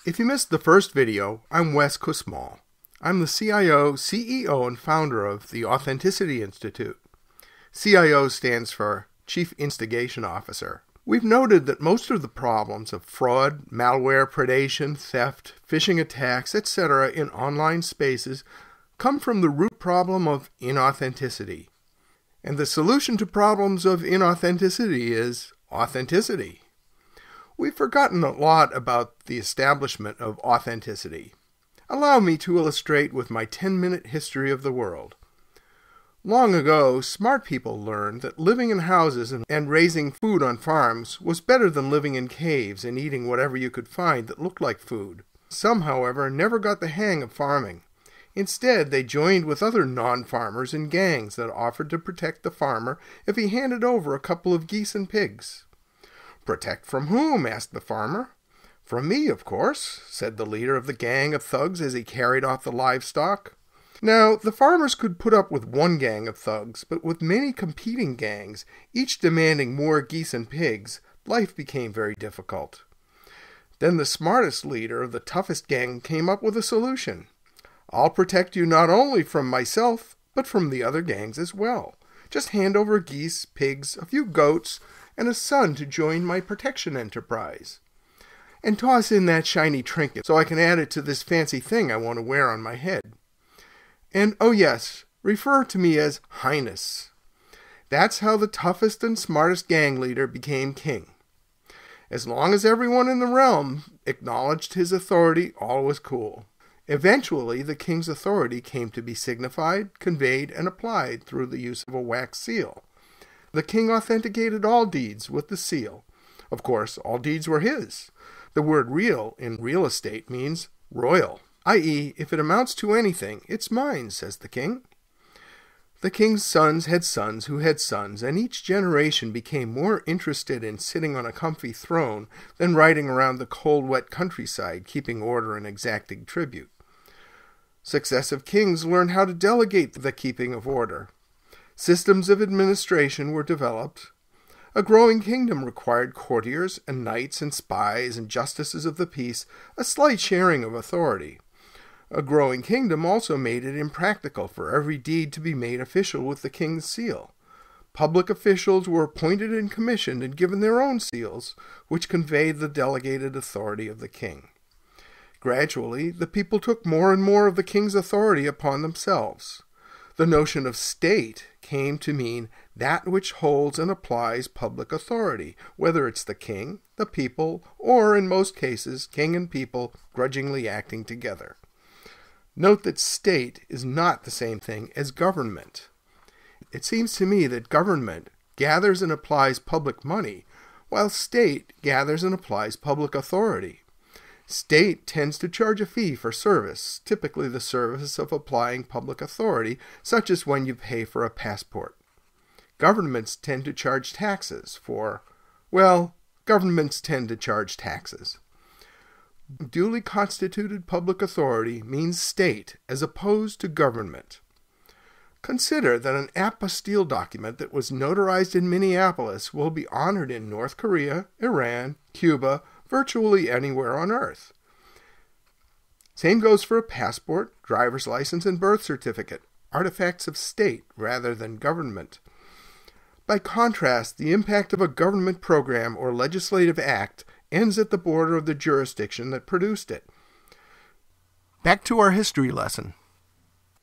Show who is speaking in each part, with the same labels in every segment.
Speaker 1: If you missed the first video, I'm Wes Kussmaul. I'm the CIO, CEO, and founder of the Authenticity Institute. CIO stands for Chief Instigation Officer. We've noted that most of the problems of fraud, malware, predation, theft, phishing attacks, etc. in online spaces come from the root problem of inauthenticity. And the solution to problems of inauthenticity is authenticity. We've forgotten a lot about the establishment of authenticity. Allow me to illustrate with my 10-minute history of the world. Long ago, smart people learned that living in houses and raising food on farms was better than living in caves and eating whatever you could find that looked like food. Some, however, never got the hang of farming. Instead, they joined with other non-farmers in gangs that offered to protect the farmer if he handed over a couple of geese and pigs. "Protect from whom?" asked the farmer. "From me, of course," said the leader of the gang of thugs as he carried off the livestock. Now, the farmers could put up with one gang of thugs, but with many competing gangs, each demanding more geese and pigs, life became very difficult. Then the smartest leader of the toughest gang came up with a solution. "I'll protect you not only from myself, but from the other gangs as well. Just hand over geese, pigs, a few goats, and a son to join my protection enterprise. And toss in that shiny trinket so I can add it to this fancy thing I want to wear on my head. And, oh yes, refer to me as Highness." That's how the toughest and smartest gang leader became king. As long as everyone in the realm acknowledged his authority, all was cool. Eventually, the king's authority came to be signified, conveyed, and applied through the use of a wax seal. The king authenticated all deeds with the seal. Of course, all deeds were his. The word real in real estate means royal, i.e., if it amounts to anything, it's mine, says the king. The king's sons had sons who had sons, and each generation became more interested in sitting on a comfy throne than riding around the cold, wet countryside, keeping order and exacting tribute. Successive kings learned how to delegate the keeping of order. Systems of administration were developed. A growing kingdom required courtiers and knights and spies and justices of the peace, a slight sharing of authority. A growing kingdom also made it impractical for every deed to be made official with the king's seal. Public officials were appointed and commissioned and given their own seals, which conveyed the delegated authority of the king. Gradually, the people took more and more of the king's authority upon themselves. The notion of state came to mean that which holds and applies public authority, whether it's the king, the people, or, in most cases, king and people grudgingly acting together. Note that state is not the same thing as government. It seems to me that government gathers and applies public money, while state gathers and applies public authority. State tends to charge a fee for service, typically the service of applying public authority, such as when you pay for a passport. Governments tend to charge taxes governments tend to charge taxes. Duly constituted public authority means state as opposed to government. Consider that an apostille document that was notarized in Minneapolis will be honored in North Korea, Iran, Cuba, virtually anywhere on Earth. Same goes for a passport, driver's license, and birth certificate, artifacts of state rather than government. By contrast, the impact of a government program or legislative act ends at the border of the jurisdiction that produced it. Back to our history lesson.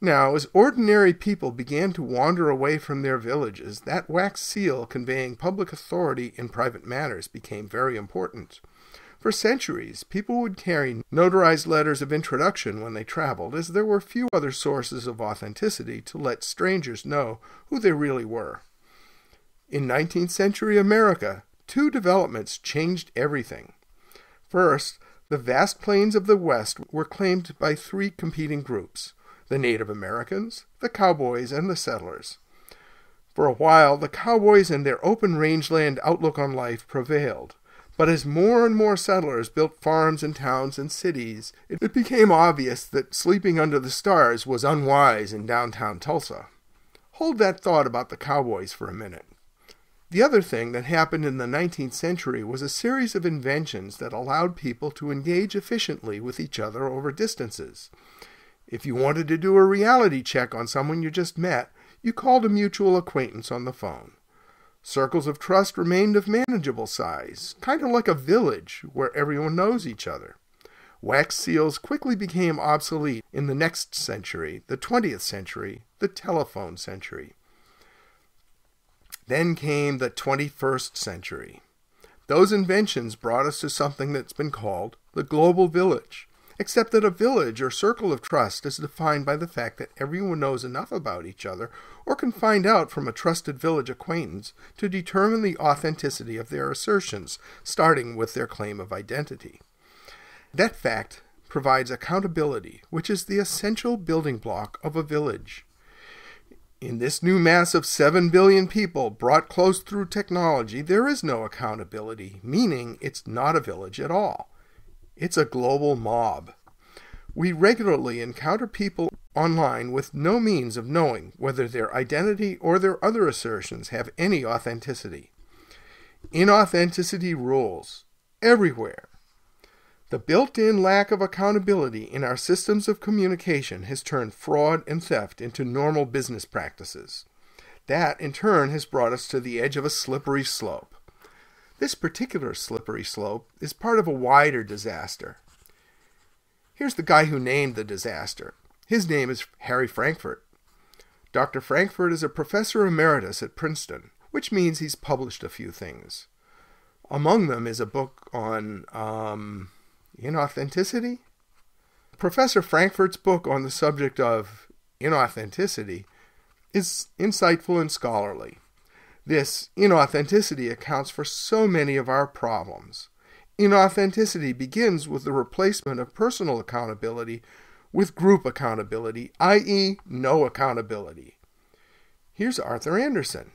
Speaker 1: Now, as ordinary people began to wander away from their villages, that wax seal conveying public authority in private matters became very important. For centuries, people would carry notarized letters of introduction when they traveled, as there were few other sources of authenticity to let strangers know who they really were. In 19th century America, two developments changed everything. First, the vast plains of the West were claimed by three competing groups: the Native Americans, the cowboys, and the settlers. For a while, the cowboys and their open rangeland outlook on life prevailed. But as more and more settlers built farms and towns and cities, it became obvious that sleeping under the stars was unwise in downtown Tulsa. Hold that thought about the cowboys for a minute. The other thing that happened in the 19th century was a series of inventions that allowed people to engage efficiently with each other over distances. If you wanted to do a reality check on someone you just met, you called a mutual acquaintance on the phone. Circles of trust remained of manageable size, kind of like a village where everyone knows each other. Wax seals quickly became obsolete in the next century, the 20th century, the telephone century. Then came the 21st century. Those inventions brought us to something that's been called the global village, except that a village or circle of trust is defined by the fact that everyone knows enough about each other or can find out from a trusted village acquaintance to determine the authenticity of their assertions, starting with their claim of identity. That fact provides accountability, which is the essential building block of a village. In this new mass of 7 billion people brought close through technology, there is no accountability, meaning it's not a village at all. It's a global mob. We regularly encounter people online with no means of knowing whether their identity or their other assertions have any authenticity. Inauthenticity rules everywhere. The built-in lack of accountability in our systems of communication has turned fraud and theft into normal business practices. That, in turn, has brought us to the edge of a slippery slope. This particular slippery slope is part of a wider disaster. Here's the guy who named the disaster. His name is Harry Frankfurt. Dr. Frankfurt is a professor emeritus at Princeton, which means he's published a few things. Among them is a book on inauthenticity. Professor Frankfurt's book on the subject of inauthenticity is insightful and scholarly. This inauthenticity accounts for so many of our problems. Inauthenticity begins with the replacement of personal accountability with group accountability, i.e., no accountability. Here's Arthur Andersen,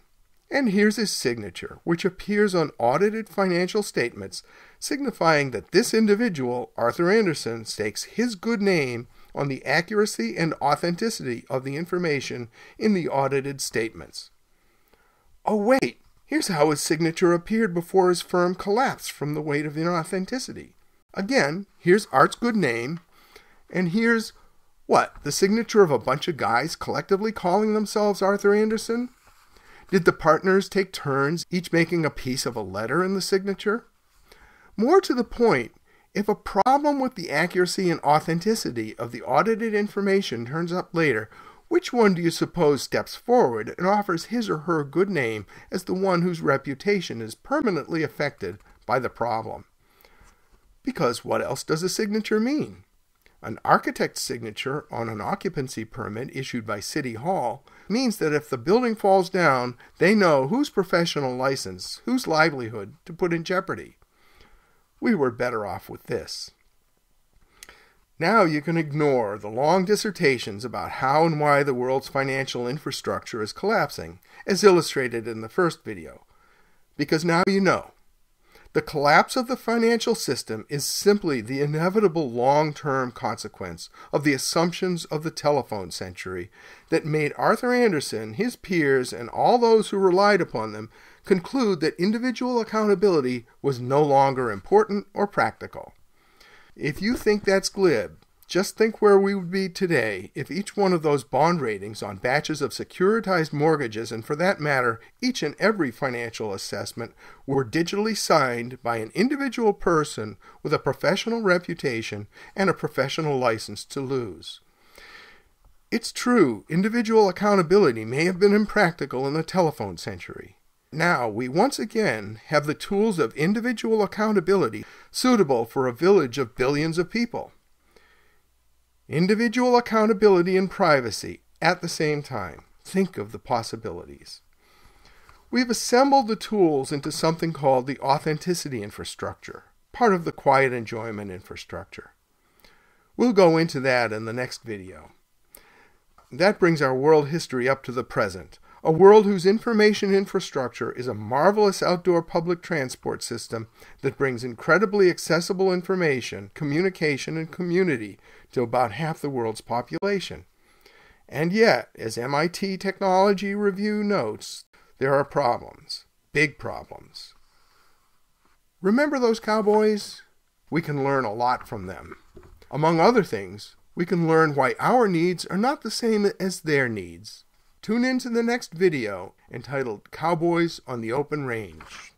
Speaker 1: and here's his signature, which appears on audited financial statements, signifying that this individual, Arthur Andersen, stakes his good name on the accuracy and authenticity of the information in the audited statements. Oh wait, here's how his signature appeared before his firm collapsed from the weight of inauthenticity. Again, here's Art's good name, and here's, the signature of a bunch of guys collectively calling themselves Arthur Andersen? Did the partners take turns, each making a piece of a letter in the signature? More to the point, if a problem with the accuracy and authenticity of the audited information turns up later, which one do you suppose steps forward and offers his or her good name as the one whose reputation is permanently affected by the problem? Because what else does a signature mean? An architect's signature on an occupancy permit issued by City Hall means that if the building falls down, they know whose professional license, whose livelihood to put in jeopardy. We were better off with this. Now you can ignore the long dissertations about how and why the world's financial infrastructure is collapsing, as illustrated in the first video, because now you know. The collapse of the financial system is simply the inevitable long-term consequence of the assumptions of the telephone century that made Arthur Andersen, his peers, and all those who relied upon them conclude that individual accountability was no longer important or practical. If you think that's glib, just think where we would be today if each one of those bond ratings on batches of securitized mortgages, and for that matter, each and every financial assessment, were digitally signed by an individual person with a professional reputation and a professional license to lose. It's true, individual accountability may have been impractical in the telephone century. Now, we once again have the tools of individual accountability suitable for a village of billions of people. Individual accountability and privacy at the same time. Think of the possibilities. We've assembled the tools into something called the authenticity infrastructure, part of the quiet enjoyment infrastructure. We'll go into that in the next video. That brings our world history up to the present. A world whose information infrastructure is a marvelous outdoor public transport system that brings incredibly accessible information, communication, and community to about half the world's population. And yet, as MIT Technology Review notes, there are problems. big problems. Remember those cowboys? We can learn a lot from them. Among other things, we can learn why our needs are not the same as their needs. Tune in to the next video entitled Cowboys on the Open Range.